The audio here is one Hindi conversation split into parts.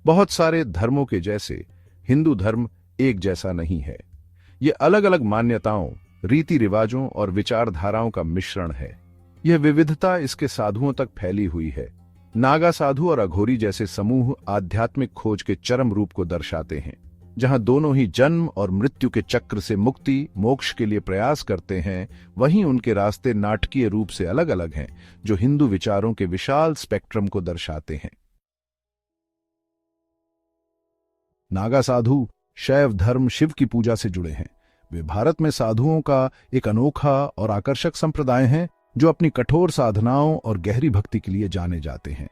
बहुत सारे धर्मों के जैसे हिंदू धर्म एक जैसा नहीं है। ये अलग अलग मान्यताओं, रीति रिवाजों और विचारधाराओं का मिश्रण है। यह विविधता इसके साधुओं तक फैली हुई है। नागा साधु और अघोरी जैसे समूह आध्यात्मिक खोज के चरम रूप को दर्शाते हैं, जहां दोनों ही जन्म और मृत्यु के चक्र से मुक्ति मोक्ष के लिए प्रयास करते हैं। वहीं उनके रास्ते नाटकीय रूप से अलग अलग हैं, जो हिंदू विचारों के विशाल स्पेक्ट्रम को दर्शाते हैं। नागा साधु शैव धर्म शिव की पूजा से जुड़े हैं। वे भारत में साधुओं का एक अनोखा और आकर्षक संप्रदाय हैं, जो अपनी कठोर साधनाओं और गहरी भक्ति के लिए जाने जाते हैं।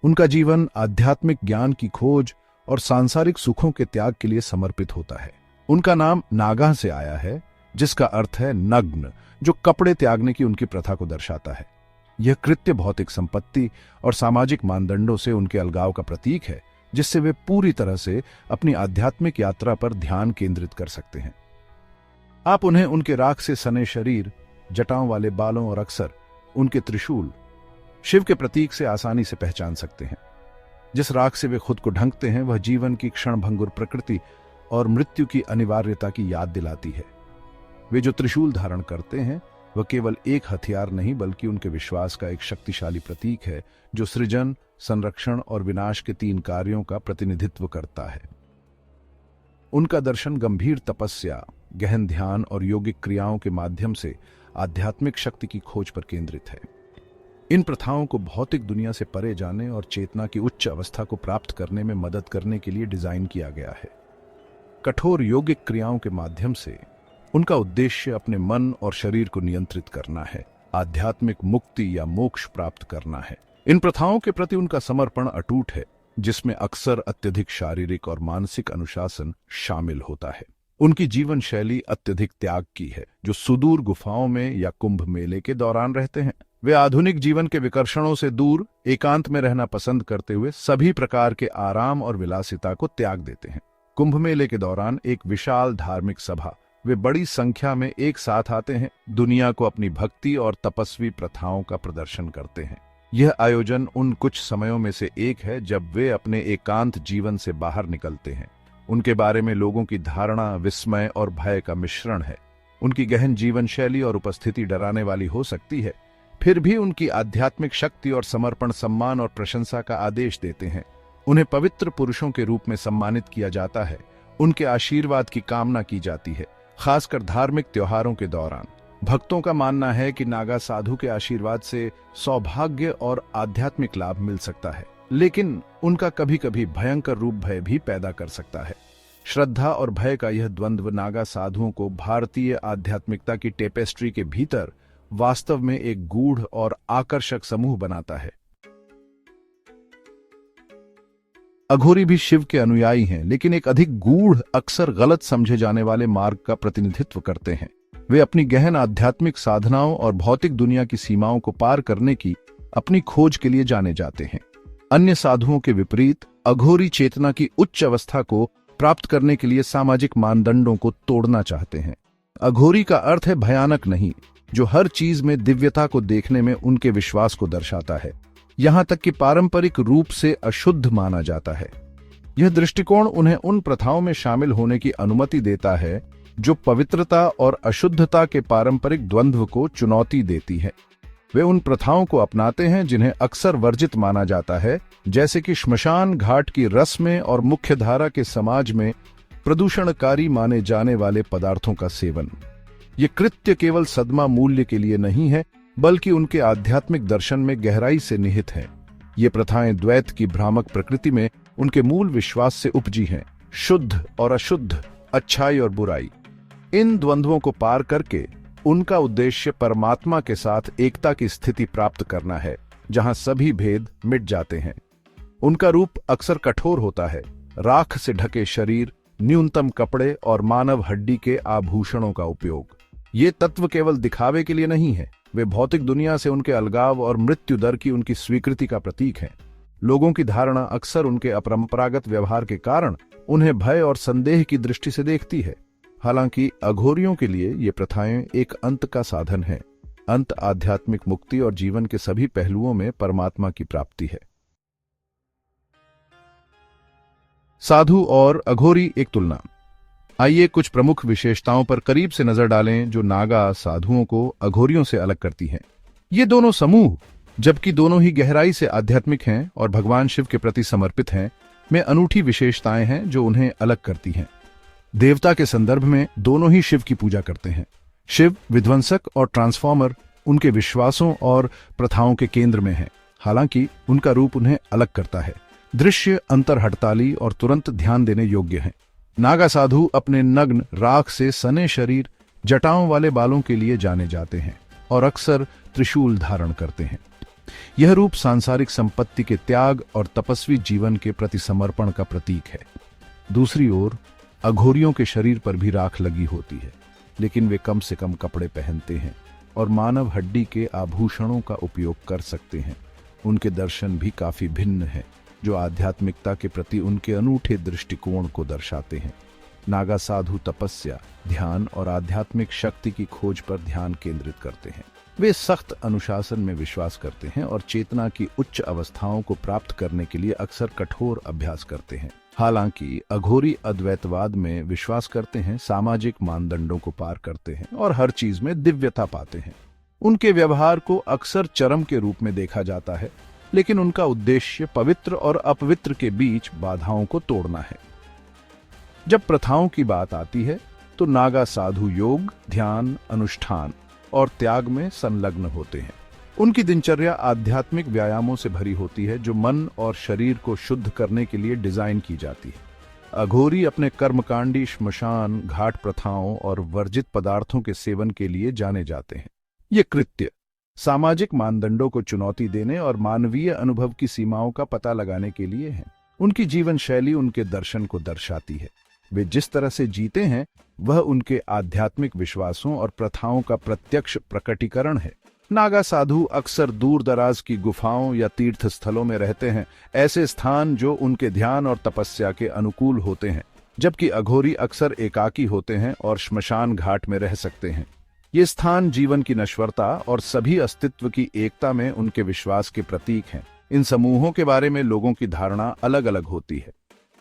उनका जीवन आध्यात्मिक ज्ञान की खोज और सांसारिक सुखों के त्याग के लिए समर्पित होता है। उनका नाम नागा से आया है, जिसका अर्थ है नग्न, जो कपड़े त्यागने की उनकी प्रथा को दर्शाता है। यह कृत्य भौतिक संपत्ति और सामाजिक मानदंडों से उनके अलगाव का प्रतीक है, जिससे वे पूरी तरह से अपनी आध्यात्मिक यात्रा पर ध्यान केंद्रित कर सकते हैं। आप उन्हें उनके राख से सने शरीर, जटाओं वाले बालों और अक्सर उनके त्रिशूल, शिव के प्रतीक से आसानी से पहचान सकते हैं। जिस राख से वे खुद को ढंकते हैं, वह जीवन की क्षणभंगुर प्रकृति और मृत्यु की अनिवार्यता की याद दिलाती है। वे जो त्रिशूल धारण करते हैं, वह केवल एक हथियार नहीं, बल्कि उनके विश्वास का एक शक्तिशाली प्रतीक है, जो सृजन, संरक्षण और विनाश के तीन कार्यों का प्रतिनिधित्व करता है। उनका दर्शन गंभीर तपस्या, गहन ध्यान और योगिक क्रियाओं के माध्यम से आध्यात्मिक शक्ति की खोज पर केंद्रित है। इन प्रथाओं को भौतिक दुनिया से परे जाने और चेतना की उच्च अवस्था को प्राप्त करने में मदद करने के लिए डिजाइन किया गया है। कठोर योगिक क्रियाओं के माध्यम से उनका उद्देश्य अपने मन और शरीर को नियंत्रित करना है, आध्यात्मिक मुक्ति या मोक्ष प्राप्त करना है। इन प्रथाओं के प्रति उनका समर्पण अटूट है, जिसमें अक्सर अत्यधिक शारीरिक और मानसिक अनुशासन शामिल होता है। उनकी जीवन शैली अत्यधिक त्याग की है, जो सुदूर गुफाओं में या कुंभ मेले के दौरान रहते हैं। वे आधुनिक जीवन के विकर्षणों से दूर एकांत में रहना पसंद करते हुए सभी प्रकार के आराम और विलासिता को त्याग देते हैं। कुंभ मेले के दौरान एक विशाल धार्मिक सभा, वे बड़ी संख्या में एक साथ आते हैं, दुनिया को अपनी भक्ति और तपस्वी प्रथाओं का प्रदर्शन करते हैं। यह आयोजन उन कुछ समयों में से एक है जब वे अपने एकांत जीवन से बाहर निकलते हैं। उनके बारे में लोगों की धारणा विस्मय और भय का मिश्रण है। उनकी गहन जीवन शैली और उपस्थिति डराने वाली हो सकती है, फिर भी उनकी आध्यात्मिक शक्ति और समर्पण सम्मान और प्रशंसा का आदेश देते हैं। उन्हें पवित्र पुरुषों के रूप में सम्मानित किया जाता है। उनके आशीर्वाद की कामना की जाती है, खासकर धार्मिक त्योहारों के दौरान। भक्तों का मानना है कि नागा साधु के आशीर्वाद से सौभाग्य और आध्यात्मिक लाभ मिल सकता है, लेकिन उनका कभी कभी भयंकर रूप भय भी पैदा कर सकता है। श्रद्धा और भय का यह द्वंद्व नागा साधुओं को भारतीय आध्यात्मिकता की टेपेस्ट्री के भीतर वास्तव में एक गूढ़ और आकर्षक समूह बनाता है। अघोरी भी शिव के अनुयायी हैं, लेकिन एक अधिक गूढ़, अक्सर गलत समझे जाने वाले मार्ग का प्रतिनिधित्व करते हैं। वे अपनी गहन आध्यात्मिक साधनाओं और भौतिक दुनिया की सीमाओं को पार करने की अपनी खोज के लिए जाने जाते हैं। अन्य साधुओं के विपरीत अघोरी चेतना की उच्च अवस्था को प्राप्त करने के लिए सामाजिक मानदंडों को तोड़ना चाहते हैं। अघोरी का अर्थ है भयानक नहीं, जो हर चीज में दिव्यता को देखने में उनके विश्वास को दर्शाता है, यहां तक कि पारंपरिक रूप से अशुद्ध माना जाता है। यह दृष्टिकोण उन्हें उन प्रथाओं में शामिल होने की अनुमति देता है जो पवित्रता और अशुद्धता के पारंपरिक द्वंद्व को चुनौती देती है। वे उन प्रथाओं को अपनाते हैं जिन्हें अक्सर वर्जित माना जाता है, जैसे कि श्मशान घाट की रस्में और मुख्यधारा के समाज में प्रदूषणकारी माने जाने वाले पदार्थों का सेवन। ये कृत्य केवल सदमा मूल्य के लिए नहीं है, बल्कि उनके आध्यात्मिक दर्शन में गहराई से निहित है। ये प्रथाएं द्वैत की भ्रामक प्रकृति में उनके मूल विश्वास से उपजी हैं, शुद्ध और अशुद्ध, अच्छाई और बुराई। इन द्वंद्वों को पार करके उनका उद्देश्य परमात्मा के साथ एकता की स्थिति प्राप्त करना है, जहां सभी भेद मिट जाते हैं। उनका रूप अक्सर कठोर होता है, राख से ढके शरीर, न्यूनतम कपड़े और मानव हड्डी के आभूषणों का उपयोग। ये तत्व केवल दिखावे के लिए नहीं है, वे भौतिक दुनिया से उनके अलगाव और मृत्यु दर की उनकी स्वीकृति का प्रतीक हैं। लोगों की धारणा अक्सर उनके अपरंपरागत व्यवहार के कारण उन्हें भय और संदेह की दृष्टि से देखती है। हालांकि अघोरियों के लिए ये प्रथाएं एक अंत का साधन है। अंत आध्यात्मिक मुक्ति और जीवन के सभी पहलुओं में परमात्मा की प्राप्ति है। साधु और अघोरी एक तुलना। आइए कुछ प्रमुख विशेषताओं पर करीब से नजर डालें जो नागा साधुओं को अघोरियों से अलग करती हैं। ये दोनों समूह, जबकि दोनों ही गहराई से आध्यात्मिक हैं और भगवान शिव के प्रति समर्पित हैं, में अनूठी विशेषताएं हैं जो उन्हें अलग करती हैं। देवता के संदर्भ में दोनों ही शिव की पूजा करते हैं। शिव विध्वंसक और ट्रांसफॉर्मर उनके विश्वासों और प्रथाओं के केंद्र में है, हालांकि उनका रूप उन्हें अलग करता है। दृश्य अंतर हड़ताली और तुरंत ध्यान देने योग्य हैं। नागा साधु अपने नग्न राख से सने शरीर, जटाओं वाले बालों के लिए जाने जाते हैं और अक्सर त्रिशूल धारण करते हैं। यह रूप सांसारिक संपत्ति के त्याग और तपस्वी जीवन के प्रति समर्पण का प्रतीक है। दूसरी ओर अघोरियों के शरीर पर भी राख लगी होती है, लेकिन वे कम से कम कपड़े पहनते हैं और मानव हड्डी के आभूषणों का उपयोग कर सकते हैं। उनके दर्शन भी काफी भिन्न हैं, जो आध्यात्मिकता के प्रति उनके अनूठे दृष्टिकोण को दर्शाते हैं। नागा साधु तपस्या, ध्यान और आध्यात्मिक शक्ति की खोज पर ध्यान केंद्रित करते हैं। वे सख्त अनुशासन में विश्वास करते हैं और चेतना की उच्च अवस्थाओं को प्राप्त करने के लिए अक्सर कठोर अभ्यास करते हैं। हालांकि अघोरी अद्वैतवाद में विश्वास करते हैं, सामाजिक मानदंडों को पार करते हैं और हर चीज में दिव्यता पाते हैं। उनके व्यवहार को अक्सर चरम के रूप में देखा जाता है, लेकिन उनका उद्देश्य पवित्र और अपवित्र के बीच बाधाओं को तोड़ना है। जब प्रथाओं की बात आती है तो नागा साधु योग, ध्यान, अनुष्ठान और त्याग में संलग्न होते हैं। उनकी दिनचर्या आध्यात्मिक व्यायामों से भरी होती है, जो मन और शरीर को शुद्ध करने के लिए डिजाइन की जाती है। अघोरी अपने कर्मकांडी श्मशान घाट प्रथाओं और वर्जित पदार्थों के सेवन के लिए जाने जाते हैं। ये कृत्य सामाजिक मानदंडों को चुनौती देने और मानवीय अनुभव की सीमाओं का पता लगाने के लिए हैं। उनकी जीवन शैली उनके दर्शन को दर्शाती है। वे जिस तरह से जीते हैं वह उनके आध्यात्मिक विश्वासों और प्रथाओं का प्रत्यक्ष प्रकटीकरण है। नागा साधु अक्सर दूर दराज की गुफाओं या तीर्थ स्थलों में रहते हैं, ऐसे स्थान जो उनके ध्यान और तपस्या के अनुकूल होते हैं, जबकि अघोरी अक्सर एकाकी होते हैं और श्मशान घाट में रह सकते हैं। ये स्थान जीवन की नश्वरता और सभी अस्तित्व की एकता में उनके विश्वास के प्रतीक हैं। इन समूहों के बारे में लोगों की धारणा अलग अलग होती है।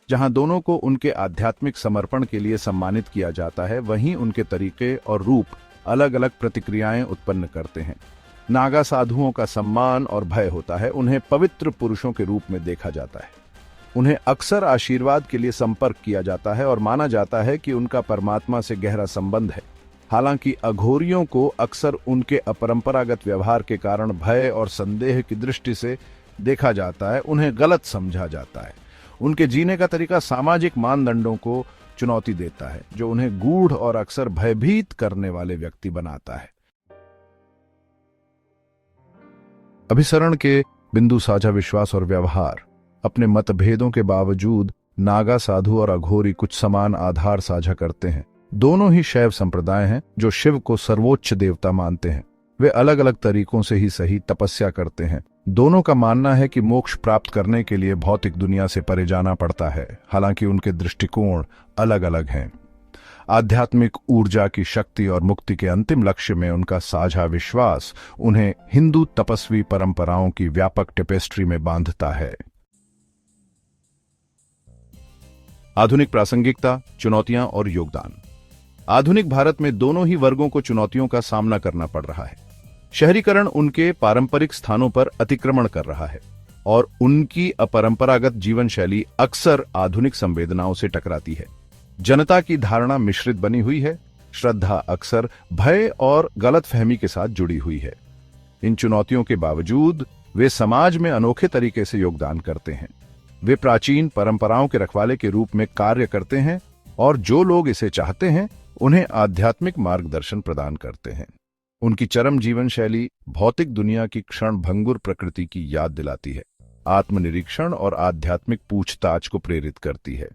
जहां दोनों को उनके आध्यात्मिक समर्पण के लिए सम्मानित किया जाता है, वहीं उनके तरीके और रूप अलग अलग प्रतिक्रियाएं उत्पन्न करते हैं। नागा साधुओं का सम्मान और भय होता है। उन्हें पवित्र पुरुषों के रूप में देखा जाता है। उन्हें अक्सर आशीर्वाद के लिए संपर्क किया जाता है और माना जाता है कि उनका परमात्मा से गहरा संबंध है। हालांकि अघोरियों को अक्सर उनके अपरंपरागत व्यवहार के कारण भय और संदेह की दृष्टि से देखा जाता है, उन्हें गलत समझा जाता है। उनके जीने का तरीका सामाजिक मानदंडों को चुनौती देता है, जो उन्हें गूढ़ और अक्सर भयभीत करने वाले व्यक्ति बनाता है। अभिसरण के बिंदु साझा विश्वास और व्यवहार। अपने मतभेदों के बावजूद नागा साधु और अघोरी कुछ समान आधार साझा करते हैं। दोनों ही शैव संप्रदाय हैं जो शिव को सर्वोच्च देवता मानते हैं। वे अलग अलग तरीकों से ही सही तपस्या करते हैं। दोनों का मानना है कि मोक्ष प्राप्त करने के लिए भौतिक दुनिया से परे जाना पड़ता है, हालांकि उनके दृष्टिकोण अलग अलग हैं। आध्यात्मिक ऊर्जा की शक्ति और मुक्ति के अंतिम लक्ष्य में उनका साझा विश्वास उन्हें हिंदू तपस्वी परंपराओं की व्यापक टेपेस्ट्री में बांधता है। आधुनिक प्रासंगिकता, चुनौतियां और योगदान। आधुनिक भारत में दोनों ही वर्गों को चुनौतियों का सामना करना पड़ रहा है। शहरीकरण उनके पारंपरिक स्थानों पर अतिक्रमण कर रहा है और उनकी अपरंपरागत जीवन शैली अक्सर आधुनिक संवेदनाओं से टकराती है। जनता की धारणा मिश्रित बनी हुई है। श्रद्धा अक्सर भय और गलतफहमी के साथ जुड़ी हुई है। इन चुनौतियों के बावजूद वे समाज में अनोखे तरीके से योगदान करते हैं। वे प्राचीन परंपराओं के रखवाले के रूप में कार्य करते हैं और जो लोग इसे चाहते हैं उन्हें आध्यात्मिक मार्गदर्शन प्रदान करते हैं। उनकी चरम जीवन शैली भौतिक दुनिया की क्षणभंगुर प्रकृति की याद दिलाती है, आत्मनिरीक्षण और आध्यात्मिक पूछताछ को प्रेरित करती है।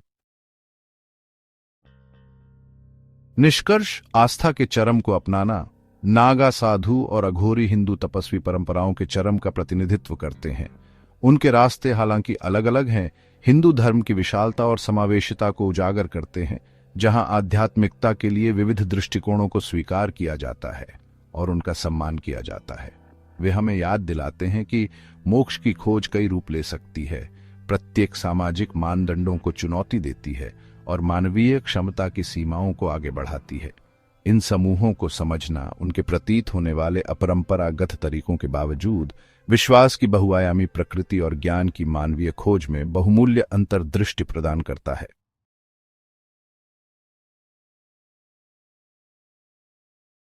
निष्कर्ष, आस्था के चरम को अपनाना। नागा साधु और अघोरी हिंदू तपस्वी परंपराओं के चरम का प्रतिनिधित्व करते हैं। उनके रास्ते हालांकि अलग अलग हैं, हिंदू धर्म की विशालता और समावेशिता को उजागर करते हैं, जहां आध्यात्मिकता के लिए विविध दृष्टिकोणों को स्वीकार किया जाता है और उनका सम्मान किया जाता है। वे हमें याद दिलाते हैं कि मोक्ष की खोज कई रूप ले सकती है, प्रत्येक सामाजिक मानदंडों को चुनौती देती है और मानवीय क्षमता की सीमाओं को आगे बढ़ाती है। इन समूहों को समझना उनके प्रतीत होने वाले अपरंपरागत तरीकों के बावजूद विश्वास की बहुआयामी प्रकृति और ज्ञान की मानवीय खोज में बहुमूल्य अंतर्दृष्टि प्रदान करता है।